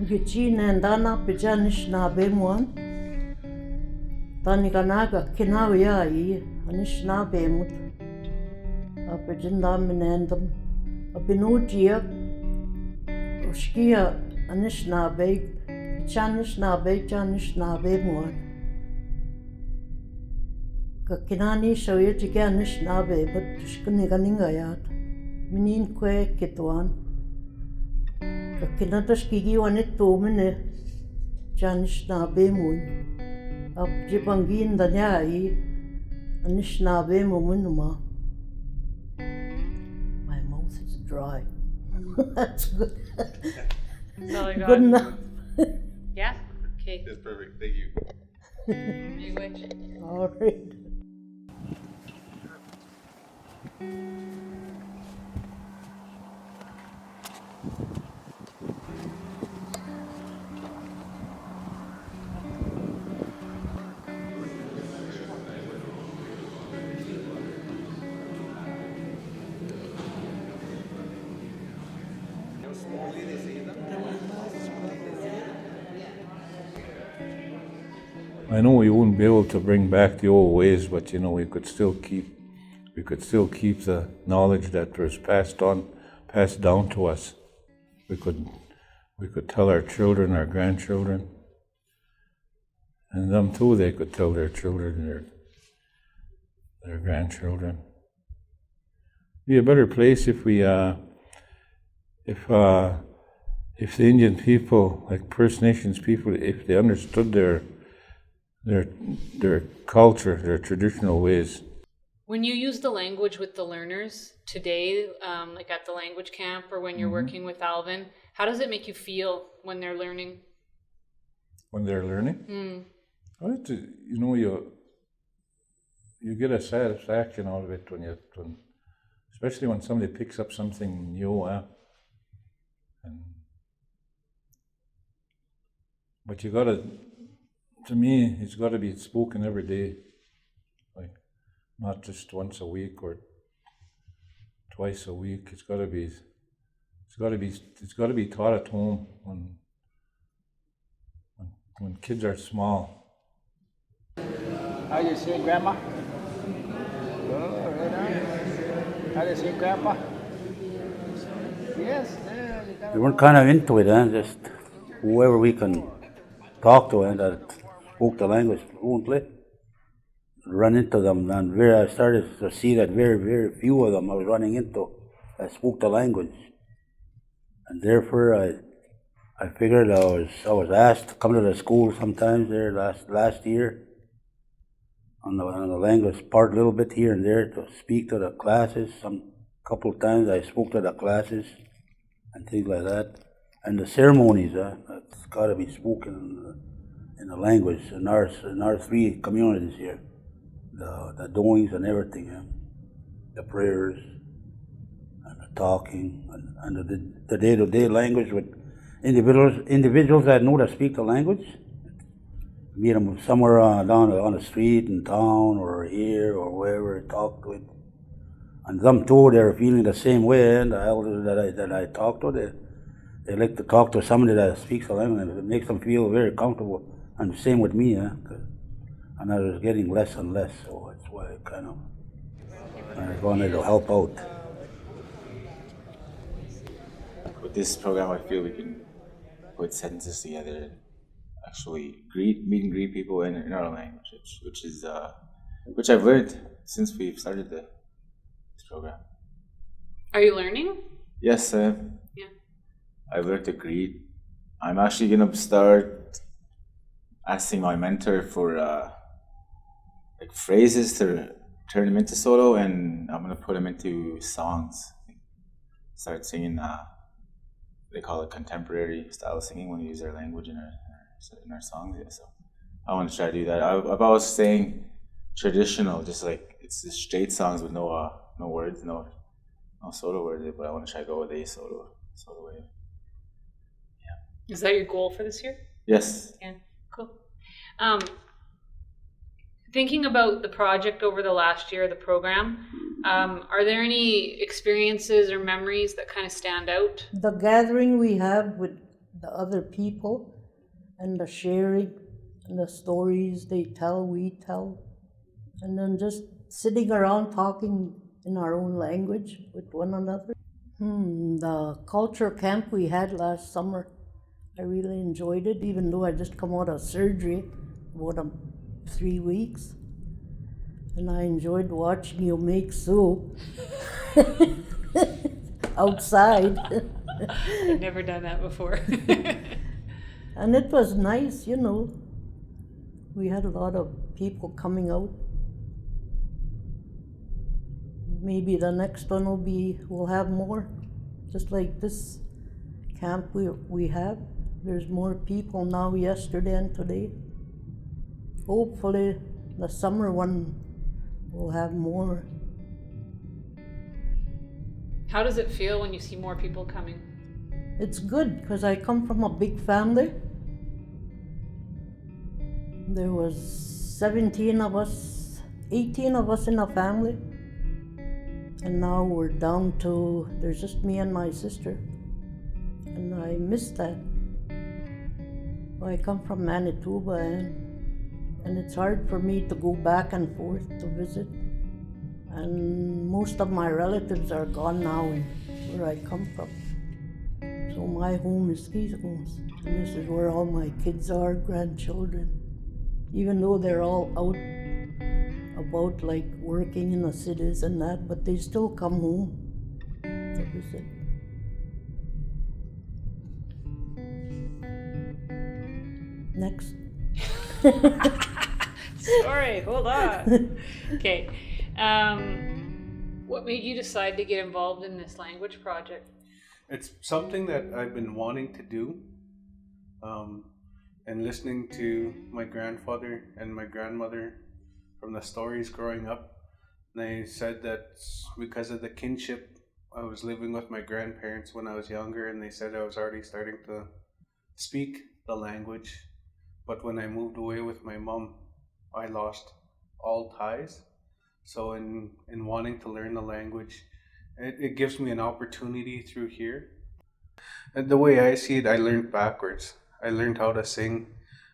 Gitchina and Dana Anishinaabemowin. Tanikanaga Kinawiyai Anishinaabemowin. Apajindaminandam. Abinugia Ushkia Anishinaabemowin. Kakinani Shawyajiga Anishinaabe, but Tushkunigangayat. Minin Kwe Kitwan. Kakinatashkigi wanito mine Anishinaabemowin. Up Jibangin Danyai Anishinaabemowin. My mouth is dry. That's good. That's all I got. Good enough. Yeah? Okay. That's perfect. Thank you. You wish. All right. I know we wouldn't be able to bring back the old ways, but you know we could still keep the knowledge that was passed down to us. We could tell our children, our grandchildren, and them too. They could tell their children, their grandchildren. It'd be a better place if we if the Indian people, like First Nations people, if they understood their culture, their traditional ways. When you use the language with the learners today, like at the language camp or when you're working with Alvin, how does it make you feel when they're learning? When they're learning? Well, you know, you get a satisfaction out of it especially when somebody picks up something new. But you gotta, to me, it's got to be spoken every day, like not just once a week or twice a week. It's got to be taught at home when kids are small. How do you say, Grandma? Oh, right on. How do you say, Grandpa? Yes. We weren't kind of into it, just whoever we can talk to and that spoke the language fluently, run into them, and I started to see that very, very few of them I was running into that spoke the language, and therefore I figured I was asked to come to the school sometimes there last year on the language part a little bit here and there to speak to the classes. Couple of times I spoke to the classes and things like that, and the ceremonies it's got to be spoken in the language in our three communities here, the doings and everything, the prayers and the talking and the day-to-day language with individuals that know to speak the language. Meet them somewhere down on the street in town or here or wherever, talk to it, and them too, they're feeling the same way. And the elders that I talk to, they like to talk to somebody that speaks the language, and it makes them feel very comfortable. And the same with me, and I was getting less and less, so that's why I wanted to help out. With this program, I feel we can put sentences together and actually meet and greet people in our language, which I've learned since we've started this program. Are you learning? Yes, I am. Yeah. I've learned to greet. I'm actually gonna start asking my mentor for like phrases to turn them into Saulteaux, and I'm gonna put them into songs. Start singing. They call it contemporary style singing when we use our language in our songs. Yeah, so I want to try to do that. I've always saying traditional, just like it's just straight songs with no words, no Saulteaux words. But I want to try to go with a Saulteaux way. Yeah. Is that your goal for this year? Yes. Yeah. Cool. Thinking about the project over the last year of the program, are there any experiences or memories that kind of stand out? The gathering we have with the other people and the sharing and the stories they tell, we tell, and then just sitting around talking in our own language with one another. The culture camp we had last summer, I really enjoyed it, even though I just come out of surgery about 3 weeks. And I enjoyed watching you make soup outside. I've never done that before. And it was nice, you know. We had a lot of people coming out. Maybe the next one we'll have more. Just like this camp we have. There's more people now yesterday and today. Hopefully the summer one will have more. How does it feel when you see more people coming? It's good because I come from a big family. There was 17 of us, 18 of us in a family. And now we're down to, there's just me and my sister. And I miss that. I come from Manitoba and it's hard for me to go back and forth to visit. And most of my relatives are gone now where I come from. So my home is Keeseekoose, and this is where all my kids are, grandchildren. Even though they're all out about like working in the cities and that, but they still come home to visit. Next. Sorry, hold on. Okay. What made you decide to get involved in this language project? It's something that I've been wanting to do. And listening to my grandfather and my grandmother from the stories growing up, they said that because of the kinship, I was living with my grandparents when I was younger, and they said I was already starting to speak the language. But when I moved away with my mom, I lost all ties. So in wanting to learn the language, it gives me an opportunity through here. And the way I see it, I learned backwards. I learned how to sing.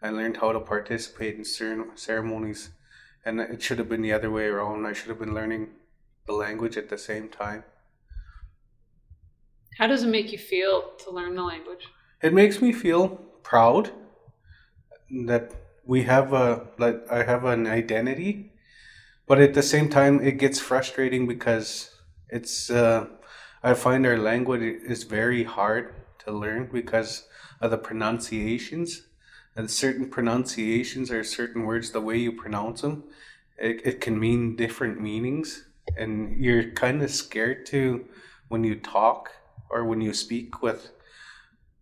I learned how to participate in ceremonies. And it should have been the other way around. I should have been learning the language at the same time. How does it make you feel to learn the language? It makes me feel proud that I have an identity, but at the same time it gets frustrating because I find our language is very hard to learn because of the pronunciations, and certain pronunciations or certain words, the way you pronounce them, it can mean different meanings, and you're kind of scared to, when you talk or when you speak with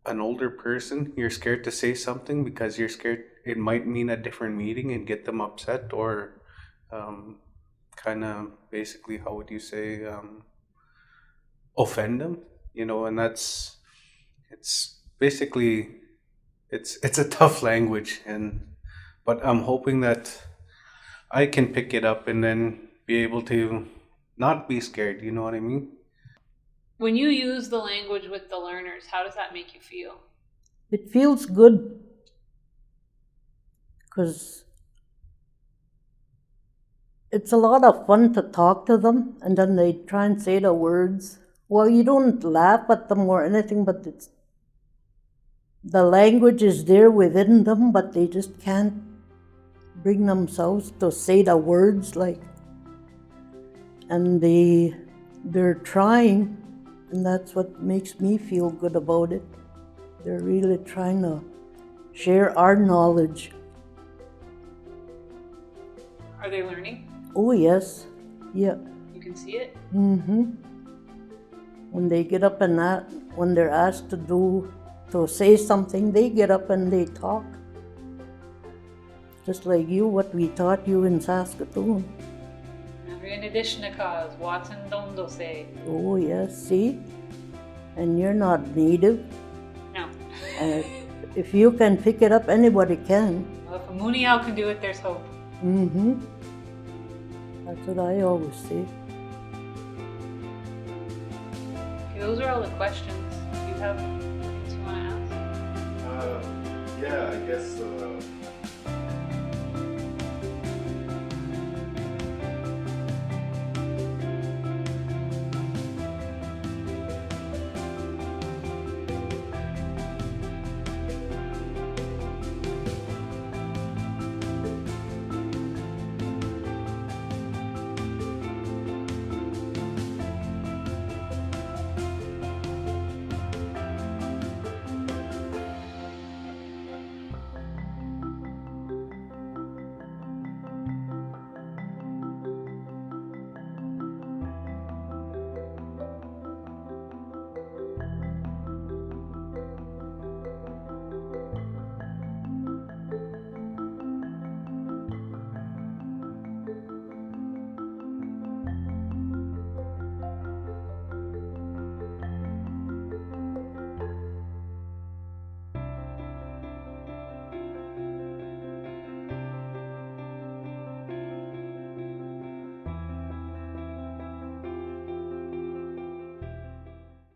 an older person, you're scared to say something because you're scared it might mean a different meaning and get them upset, or kind of basically, how would you say, offend them, you know. And it's basically it's a tough language, but I'm hoping that I can pick it up and then be able to not be scared, you know what I mean? When you use the language with the learners, how does that make you feel? It feels good because it's a lot of fun to talk to them, and then they try and say the words. Well, you don't laugh at them or anything, but the language is there within them, but they just can't bring themselves to say the words, and they're trying, and that's what makes me feel good about it. They're really trying to share our knowledge. Are they learning? Oh yes, yeah. You can see it? Mm-hmm. When they get up and when they're asked to say something, they get up and they talk. Just like you, what we taught you in Saskatchewan. Anoogeemin, Watson Dondo say. Oh yes, see? And you're not native. No. If you can pick it up, anybody can. Well, if a Mooneyal can do it, there's hope. Mm-hmm. That's what I always say. Okay, those are all the questions. Do you have things you want to ask? Yeah, I guess